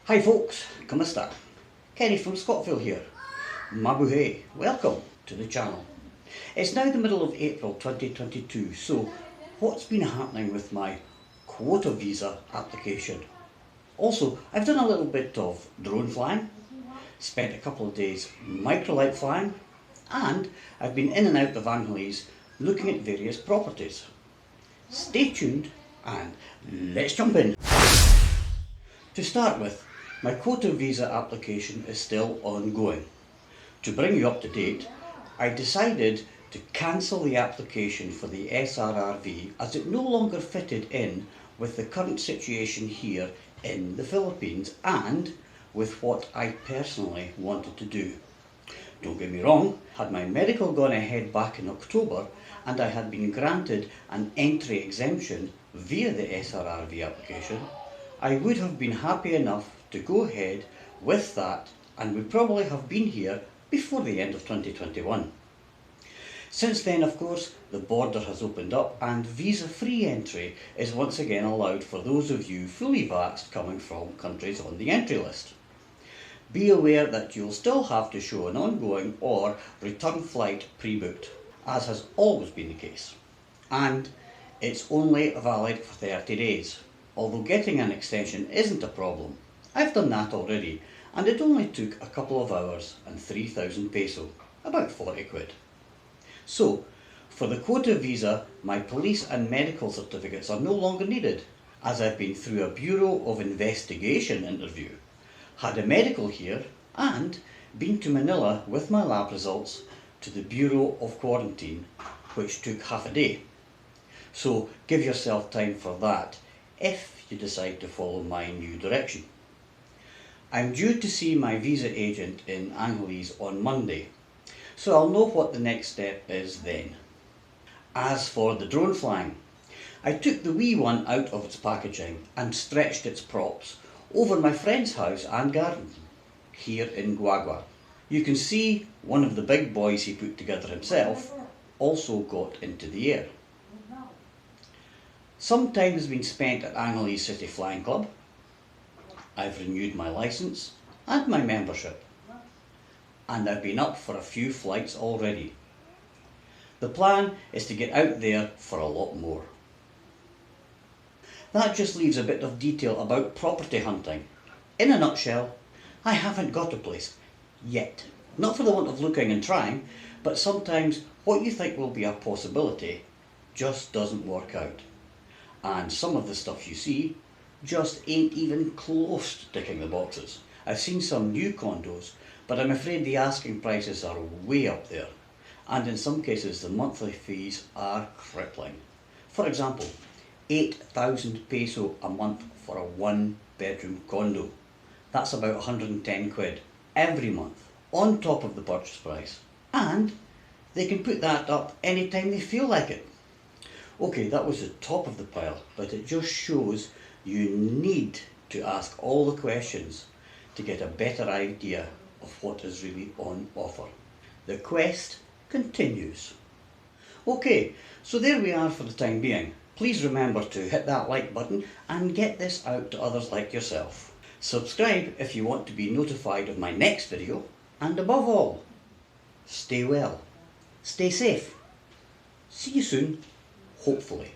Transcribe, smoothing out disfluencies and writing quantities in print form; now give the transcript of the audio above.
Hi folks, como esta? Kenny from ScotPhil here. Mabuhay, welcome to the channel. It's now the middle of April 2022, so what's been happening with my Quota visa application? Also, I've done a little bit of drone flying, spent a couple of days microlight flying, and I've been in and out of Angeles looking at various properties. Stay tuned and let's jump in. To start with, my Quota visa application is still ongoing. To bring you up to date, I decided to cancel the application for the SRRV as it no longer fitted in with the current situation here in the Philippines and with what I personally wanted to do. Don't get me wrong, had my medical gone ahead back in October and I had been granted an entry exemption via the SRRV application, I would have been happy enough to go ahead with that and would probably have been here before the end of 2021. Since then, of course, the border has opened up and visa-free entry is once again allowed for those of you fully vaxxed coming from countries on the entry list. Be aware that you'll still have to show an ongoing or return flight pre-booked, as has always been the case. And it's only valid for 30 days. Although getting an extension isn't a problem. I've done that already and it only took a couple of hours and 3,000 peso, about 40 quid. So, for the Quota visa, my police and medical certificates are no longer needed, as I've been through a Bureau of Investigation interview, had a medical here and been to Manila with my lab results to the Bureau of Quarantine, which took half a day. So give yourself time for that if you decide to follow my new direction. I'm due to see my visa agent in Angeles on Monday, so I'll know what the next step is then. As for the drone flying, I took the wee one out of its packaging and stretched its props over my friend's house and garden here in Guagua. You can see one of the big boys he put together himself also got into the air. Some time has been spent at Angeles City Flying Club. I've renewed my licence and my membership, and I've been up for a few flights already. The plan is to get out there for a lot more. That just leaves a bit of detail about property hunting. In a nutshell, I haven't got a place yet. Not for the want of looking and trying, but sometimes what you think will be a possibility just doesn't work out. And some of the stuff you see just ain't even close to ticking the boxes. I've seen some new condos, but I'm afraid the asking prices are way up there, and in some cases the monthly fees are crippling. For example, 8,000 peso a month for a one-bedroom condo. That's about 110 quid every month on top of the purchase price, and they can put that up anytime they feel like it. Okay, that was the top of the pile, but it just shows you need to ask all the questions to get a better idea of what is really on offer. The quest continues. Okay, so there we are for the time being. Please remember to hit that like button and get this out to others like yourself. Subscribe if you want to be notified of my next video, and above all, stay well, stay safe. See you soon. Hopefully.